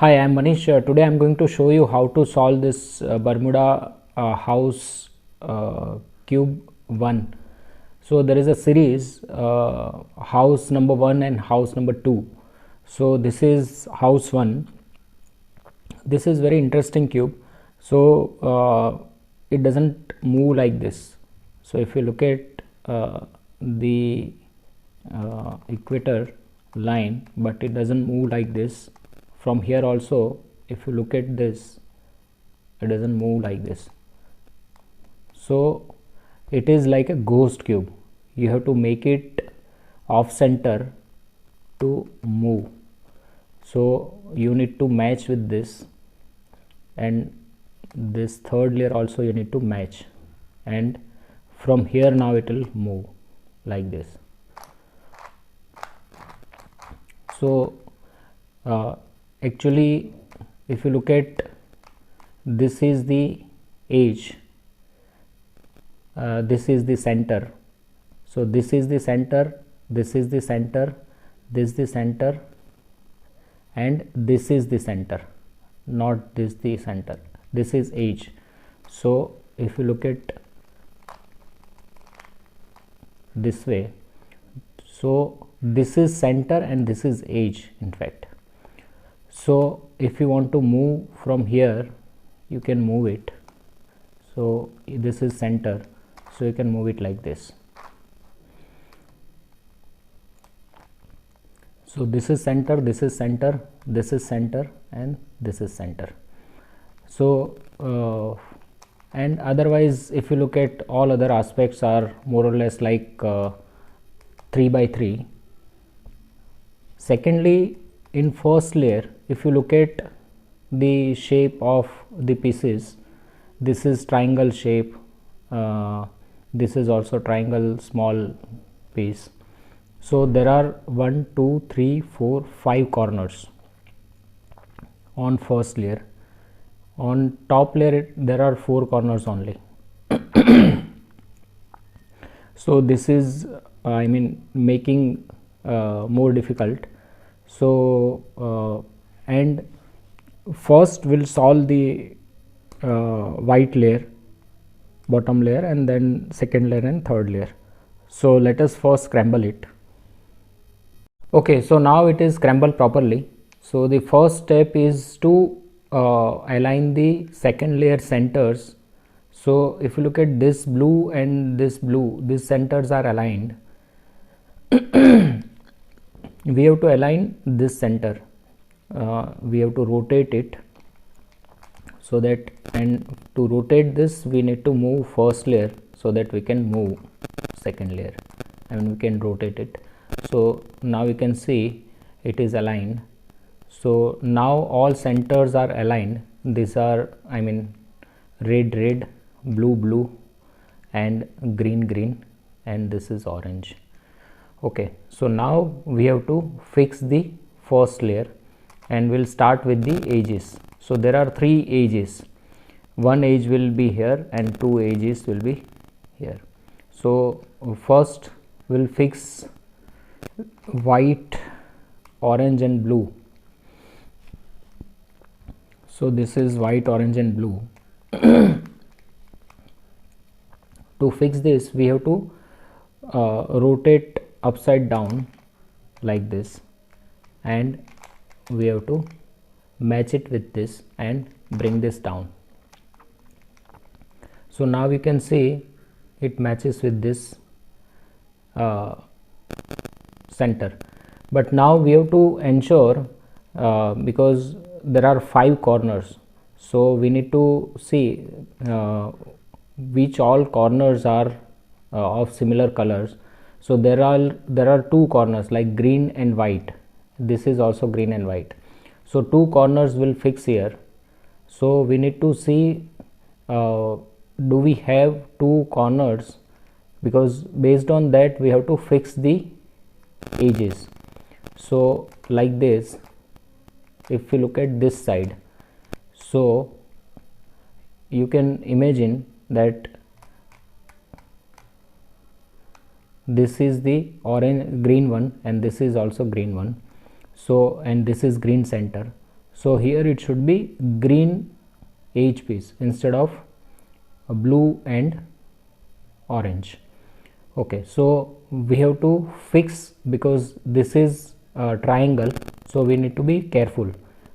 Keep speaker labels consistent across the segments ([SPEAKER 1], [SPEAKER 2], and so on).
[SPEAKER 1] Hi, I'm Manish. Today I'm going to show you how to solve this Bermuda house cube 1. So there is a series house number 1 and house number 2. So this is house 1. This is very interesting cube. So it doesn't move like this. So if you look at the equator line, but it doesn't move like this. From here also, if you look at this, it doesn't move like this. So it is like a ghost cube. You have to make it off center to move. So you need to match with this, and this third layer also you need to match, and from here now it will move like this. So actually, if you look at, this is the edge, this is the center. So this is the center, this is the center, this is the center, and this is the center, not this the center. This is edge. So if you look at this way, so this is center and this is edge, in fact. So if you want to move from here, you can move it. So this is center, so you can move it like this. So this is center, this is center, this is center, and this is center. So and otherwise, if you look at, all other aspects are more or less like 3 by 3. Secondly, in first layer, if you look at the shape of the pieces, this is triangle shape, this is also triangle small piece. So there are 1 2 3 4 5 corners on first layer. On top layer there are 4 corners only. So this is making more difficult. So and first we'll solve the white layer, bottom layer, and then second layer and third layer. So let us first scramble it. Okay, so now it is scrambled properly. So the first step is to align the second layer centers. So if you look at this blue and this blue, these centers are aligned. We have to align this center, we have to rotate it, so that, and to rotate this we need to move first layer so that we can move second layer, and we can rotate it. So now you can see it is aligned. So now all centers are aligned. These are red red, blue blue, and green green, and this is orange. Okay, so now we have to fix the first layer, and we'll start with the edges. So there are 3 edges. One edge will be here and 2 edges will be here. So first we'll fix white, orange, and blue. So this is white, orange, and blue. To fix this, we have to rotate upside down like this, and we have to match it with this and bring this down. So now you can see it matches with this center, but now we have to ensure, because there are 5 corners, so we need to see which all corners are of similar colors. So there are 2 corners like green and white. This is also green and white. So 2 corners will fix here. So we need to see, do we have 2 corners, because based on that we have to fix the edges. So like this, if you look at this side, so you can imagine that this is the orange green one, and this is also green one. So, and this is green center. So here it should be green H piece instead of blue and orange. Okay, so we have to fix, because this is a triangle, so we need to be careful.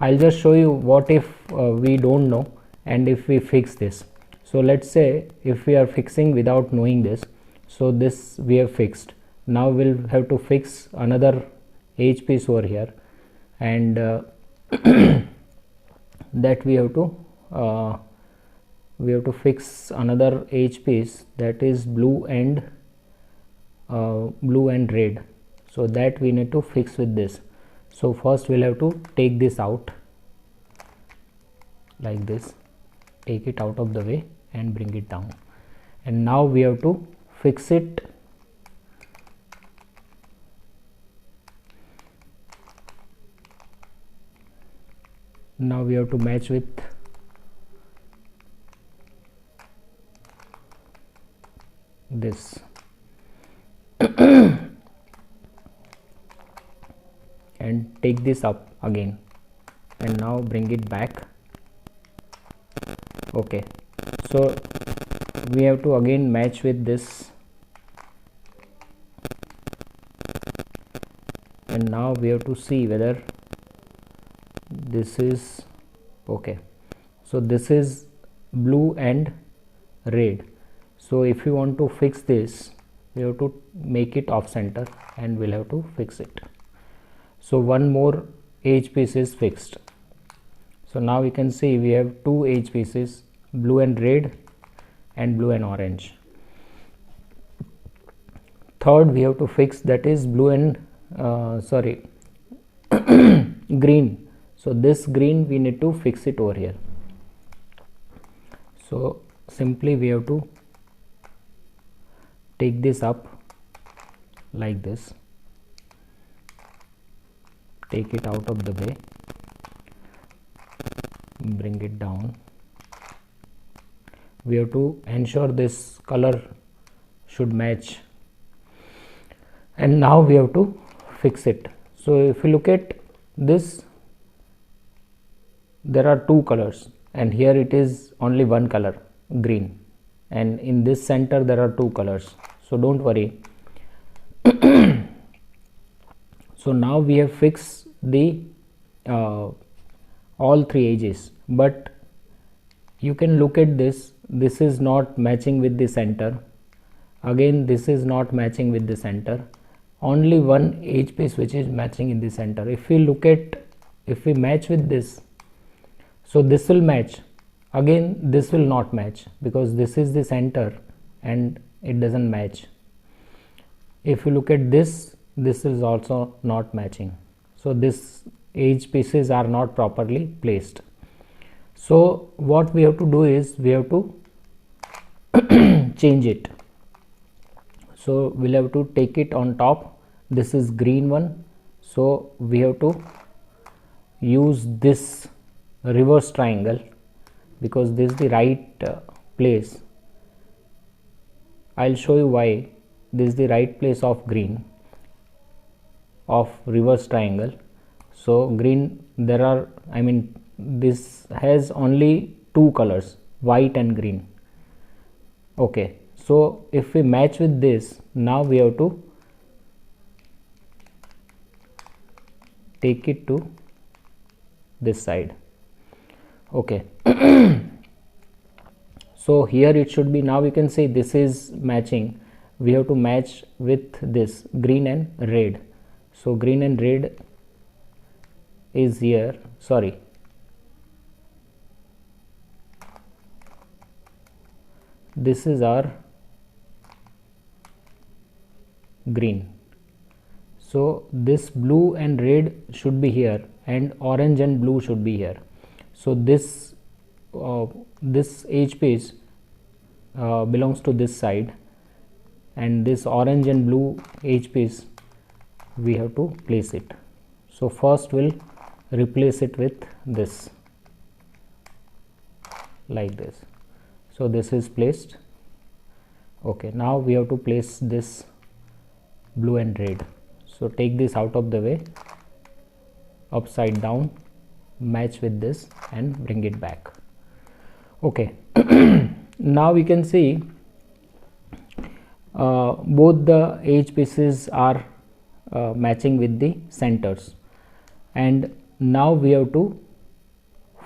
[SPEAKER 1] I'll just show you what if we don't know and if we fix this. So let's say if we are fixing without knowing this, so this we have fixed. Now we'll have to fix another H piece over here, and that we have to fix another H piece, that is blue and red. So that we need to fix with this. So first we'll have to take this out like this, take it out of the way and bring it down, and now we have to fix it. Now we have to match with this and take this up again, and now bring it back. Okay, so we have to again match with this, and now we have to see whether this is okay. So this is blue and red. So if you want to fix this, we have to make it off center and we'll have to fix it. So one more H piece is fixed. So now we can see we have two H pieces, blue and red and blue and orange. Third we have to fix, that is blue and green. So this green we need to fix it over here. So simply we have to take this up like this, take it out of the way, bring it down. We have to ensure this color should match, and now we have to fix it. So if you look at this, there are two colors, and here it is only one color, green, and in this center there are two colors, so don't worry. So now we have fixed the all three edges, but you can look at this, this is not matching with the center, again this is not matching with the center, only one edge piece which is matching in the center. If we look at, if we match with this, so this will match, again this will not match because this is the center and it doesn't match. If you look at this, this is also not matching, so this edge pieces are not properly placed. So what we have to do is we have to change it. So we'll have to take it on top, this is green one, so we have to use this reverse triangle because this is the right place. I'll show you why this is the right place of green, of reverse triangle. So green, there are, this has only two colors, white and green. Okay, so if we match with this, now we have to take it to this side. Okay. So here it should be, now we can say this is matching, we have to match with this green and red. So green and red is here, sorry, this is our green. So this blue and red should be here and orange and blue should be here. So this edge piece belongs to this side, and this orange and blue edge piece we have to place it. So first we'll replace it with this like this. So this is placed. Okay, now we have to place this blue and red. So take this out of the way, upside down, match with this and bring it back. Okay. Now we can see both the edge pieces are matching with the centers, and now we have to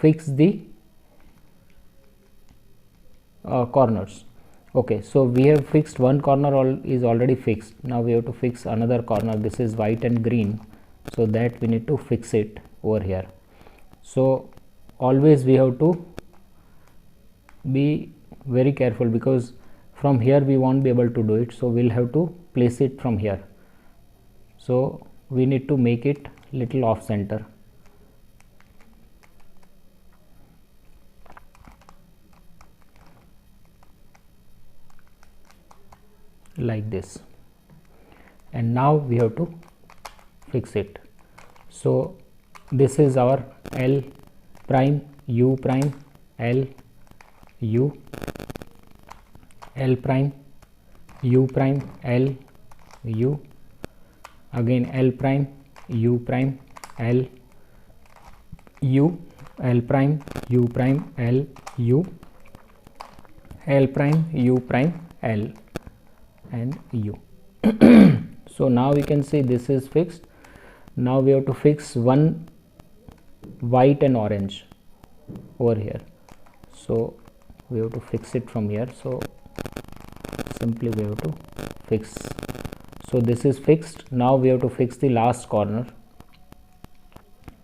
[SPEAKER 1] fix the corners. Okay, so we have fixed one corner, is already fixed. Now we have to fix another corner. This is white and green, so that we need to fix it over here. So always we have to be very careful, because from here we won't be able to do it, so we'll have to place it from here. So we need to make it little off center. Like this, and now we have to fix it. So this is our L prime, U prime, L, U, L prime, U prime, L, U, again L prime, U prime, L, U, L prime, U prime, L, U, L prime, U prime, L, and U. So now we can see this is fixed. Now we have to fix one white and orange over here, so we have to fix it from here. So simply we have to fix. So this is fixed. Now we have to fix the last corner,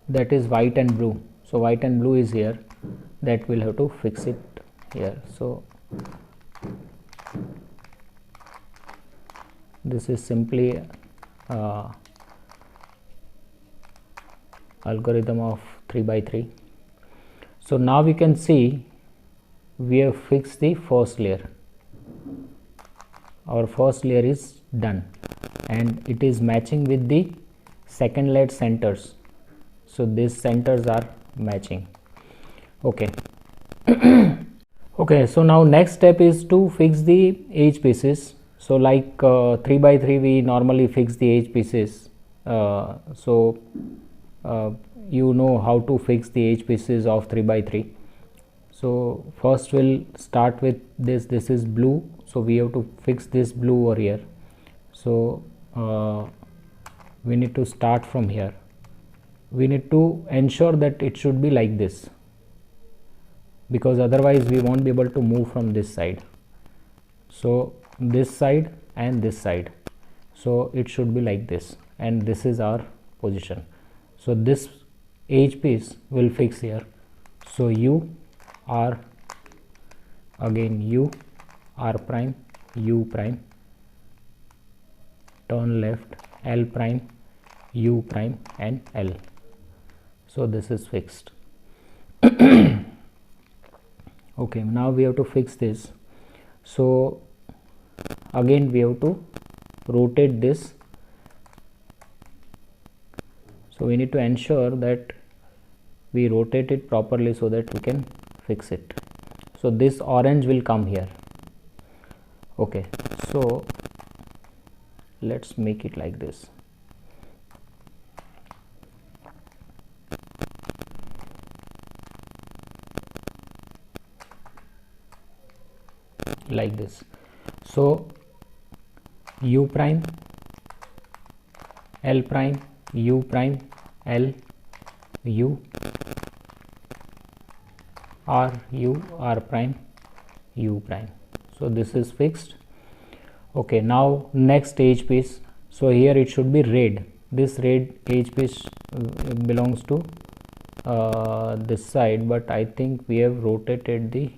[SPEAKER 1] that is white and blue. So white and blue is here, that we'll have to fix it here. So this is simply algorithm of 3 by 3. So now we can see we have fixed the first layer. Our first layer is done, and it is matching with the second layer centers. So these centers are matching. Okay. Okay, so now next step is to fix the edge pieces. So like 3 by 3 we normally fix the edge pieces. You know how to fix the edge pieces of 3 by 3. So first we'll start with this. This is blue, so we have to fix this blue over here. So we need to start from here. We need to ensure that it should be like this, because otherwise we won't be able to move from this side. So this side and this side, so it should be like this, and this is our position. So this edge piece will fix here. So U R, again U, R prime, U prime, turn left, L prime, U prime, and L. So this is fixed. Okay, now we have to fix this. So again we have to rotate this. So we need to ensure that we rotate it properly so that we can fix it. So this orange will come here. Okay, so let's make it like this. Like this. So U prime, L prime, U prime, L, U, R, U, R prime, U prime. So this is fixed. Okay, now next edge piece. So here it should be red. This red edge piece belongs to this side, but I think we have rotated the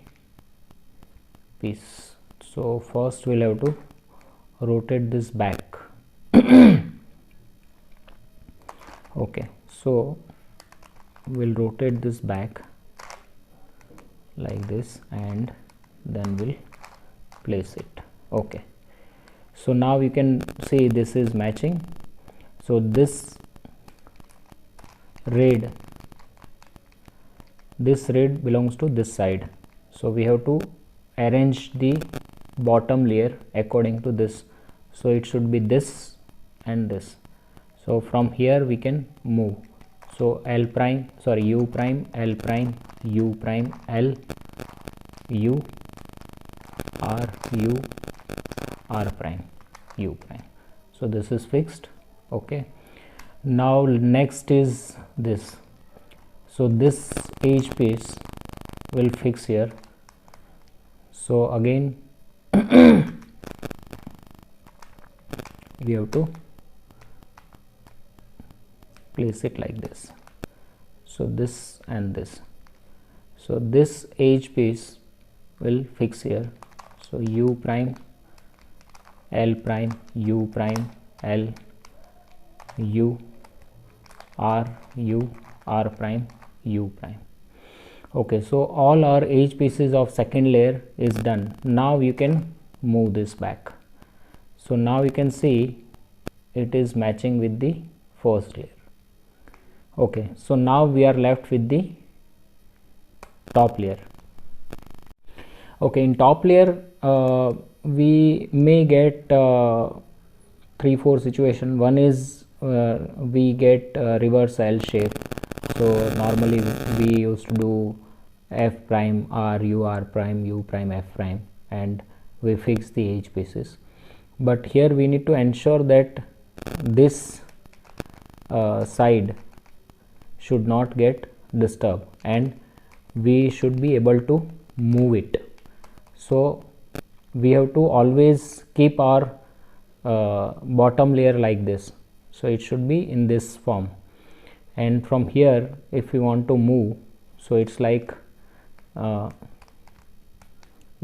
[SPEAKER 1] piece. So first we'll have to rotate this back. Okay, so we'll rotate this back like this, and then we'll place it. Okay, so now you can see this is matching. So this red belongs to this side, so we have to arrange the bottom layer according to this. So it should be this and this. So from here we can move. So L prime, sorry, U prime, L prime, U prime, L, U, R, U, R prime, U prime. So this is fixed. Okay, now next is this. So this edge piece will fix here. So again we have to place it like this. So this and this. So this edge piece will fix here. So U prime, L prime, U prime, L, U, R, U, R prime, U prime. Okay, so all our edge pieces of second layer is done. Now you can move this back. So now you can see it is matching with the first layer. Okay, so now we are left with the top layer. Okay, in top layer we may get 3-4 situation. One is we get reverse L shape. So normally we used to do F prime R, U, R prime, U prime, F prime, and we fix the edge pieces. But here we need to ensure that this side should not get disturbed, and we should be able to move it. So we have to always keep our bottom layer like this. So it should be in this form, and from here if we want to move, so it's like we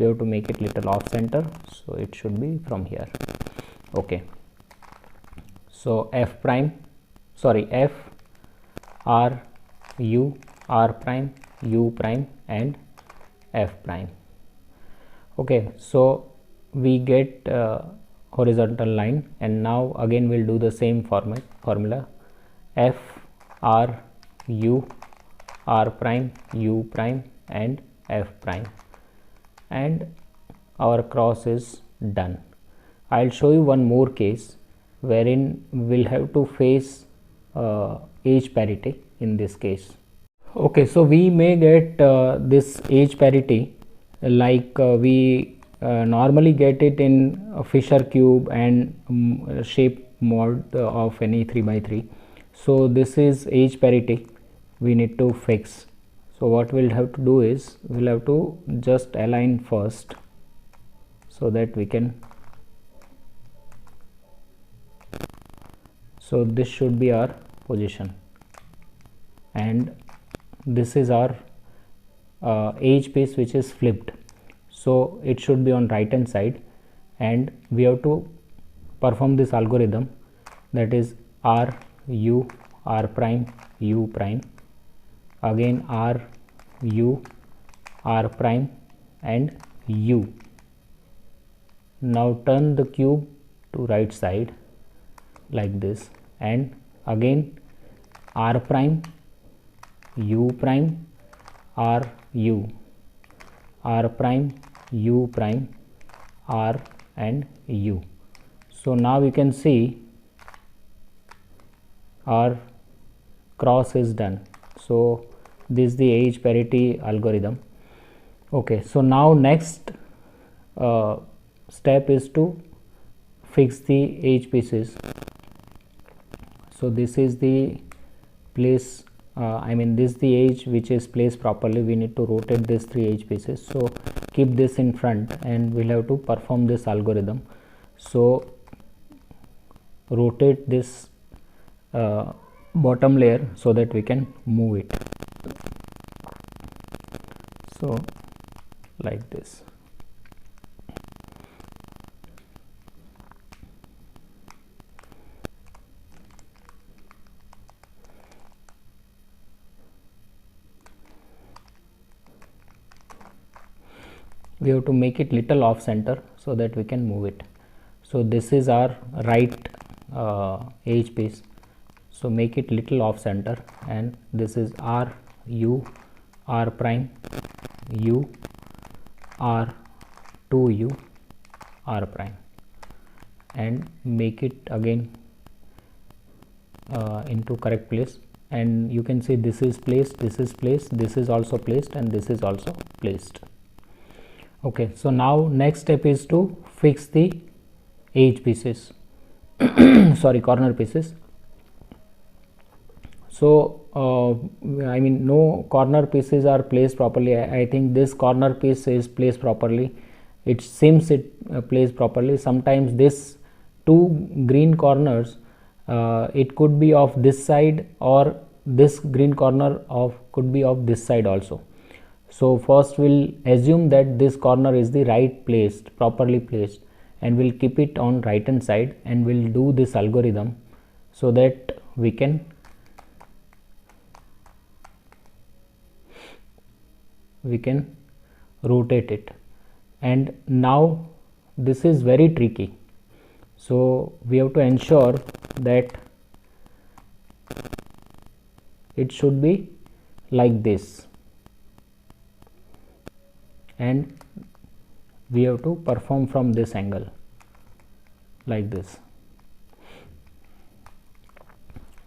[SPEAKER 1] have to make it little off center, so it should be from here. Okay, so F prime, sorry, F, R, U, R prime, U prime, and F prime. Okay, so we get horizontal line, and now again we'll do the same formula. F, R, U, R prime, U prime, and F prime, and our cross is done. I'll show you one more case wherein we'll have to face edge parity in this case. Okay, so we may get this edge parity like we normally get it in a Fisher cube and shape mold of any 3x3. So this is edge parity we need to fix. So what we'll have to do is we'll have to just align first so that we can, so this should be our position, and this is our edge piece which is flipped, so it should be on right hand side, and we have to perform this algorithm, that is R, U, R prime, U prime, again R, U, R prime, and U. Now turn the cube to right side like this, and again R prime, U prime, R, U, R prime, U prime, R, and U. So now you can see our cross is done. So this is the edge parity algorithm. Okay, so now next step is to fix the edge pieces. So this is the place, this is the edge which is placed properly. We need to rotate these 3 edge pieces. So keep this in front, and we'll have to perform this algorithm. So rotate this bottom layer so that we can move it. So like this. We have to make it little off center so that we can move it. So this is our right edge piece, so make it little off center, and this is R, U, R prime, U, R, 2U, R prime, and make it again into correct place. and you can see this is placed, this is placed, this is also placed, and this is also placed. Okay, so now next step is to fix the edge pieces sorry, corner pieces. So I mean, no corner pieces are placed properly. I think this corner piece is placed properly. It seems it placed properly. Sometimes this two green corners, it could be of this side, or this green corner of could be of this side also. So first we'll assume that this corner is the right placed, properly placed, and we'll keep it on right hand side, and we'll do this algorithm so that we can rotate it. And now this is very tricky, so we have to ensure that it should be like this, and we have to perform from this angle like this.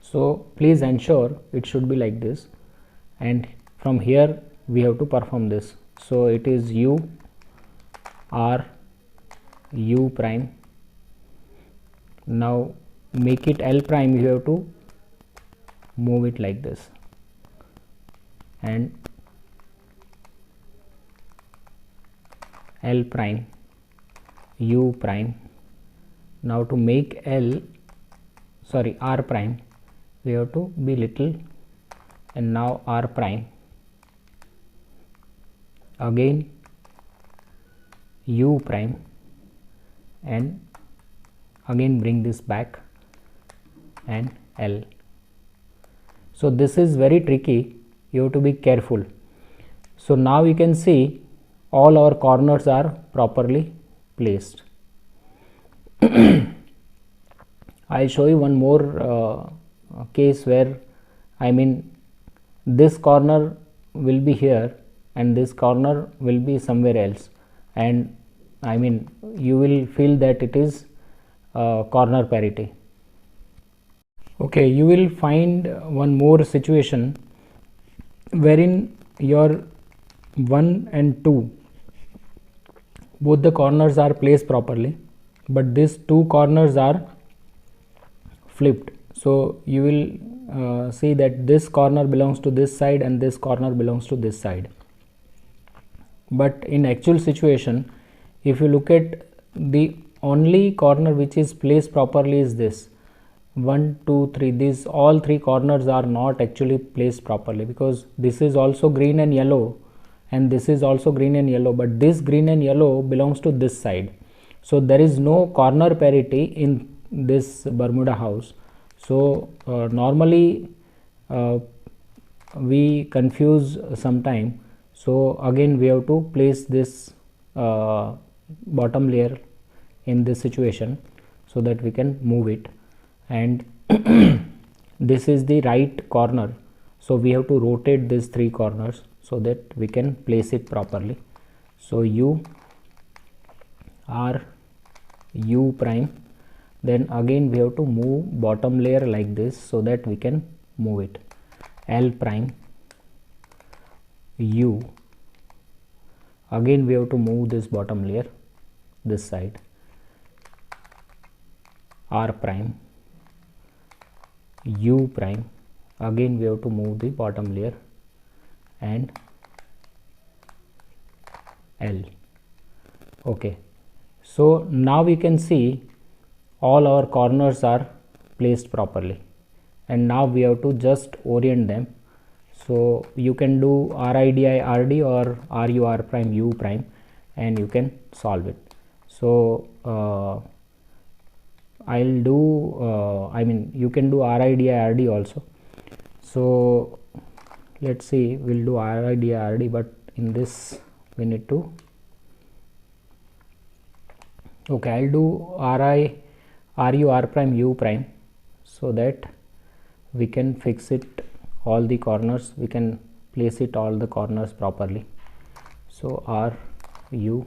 [SPEAKER 1] So please ensure it should be like this, and from here we have to perform this. So it is U R U prime. Now make it L prime, you have to move it like this, and L prime U prime. Now to make R prime, we have to be little, and now R prime, again U prime, and again bring this back, and L. So this is very tricky, you have to be careful. So now you can see all our corners are properly placed. I'll show you one more case where, I mean, this corner will be here and this corner will be somewhere else, and I mean, you will feel that it is corner parity. Okay, you will find one more situation wherein your 1 and 2, both the corners are placed properly, but these two corners are flipped. So you will see that this corner belongs to this side and this corner belongs to this side. But in actual situation, if you look at the only corner which is placed properly is this 1, 2, 3. These all three corners are not actually placed properly, because this is also green and yellow, and this is also green and yellow, but this green and yellow belongs to this side. So there is no corner parity in this Bermuda house. So normally we confuse sometime. So again we have to place this bottom layer in this situation so that we can move it, and this is the right corner, so we have to rotate these three corners so that we can place it properly. So U R U prime, then again we have to move bottom layer like this so that we can move it. L prime U, again we have to move this bottom layer this side. R prime U prime, again we have to move the bottom layer, and L. Okay, so now we can see all our corners are placed properly, and now we have to just orient them. So you can do RIDI RD or RU R prime U prime, and you can solve it. So I'll do I mean, you can do RIDI RD also. So let's see, we'll do RIDI RD, but in this we need to, okay, I'll do RU R prime U prime so that we can fix it all the corners, we can place it all the corners properly. So R U,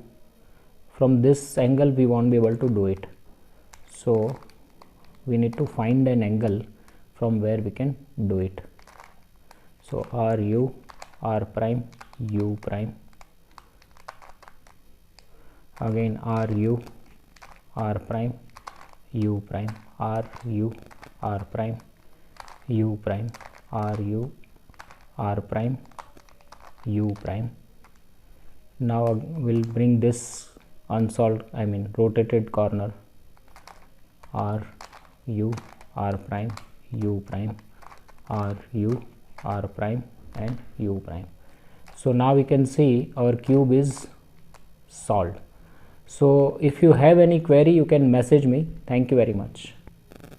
[SPEAKER 1] from this angle we won't be able to do it, so we need to find an angle from where we can do it. So r u r prime u prime, again r u r prime u prime, r u r prime u prime, r u r prime u prime. Now we'll bring this unsolved, rotated corner, r u r prime u prime, r u r prime and u prime. So now we can see our cube is solved. So if you have any query, you can message me. Thank you very much.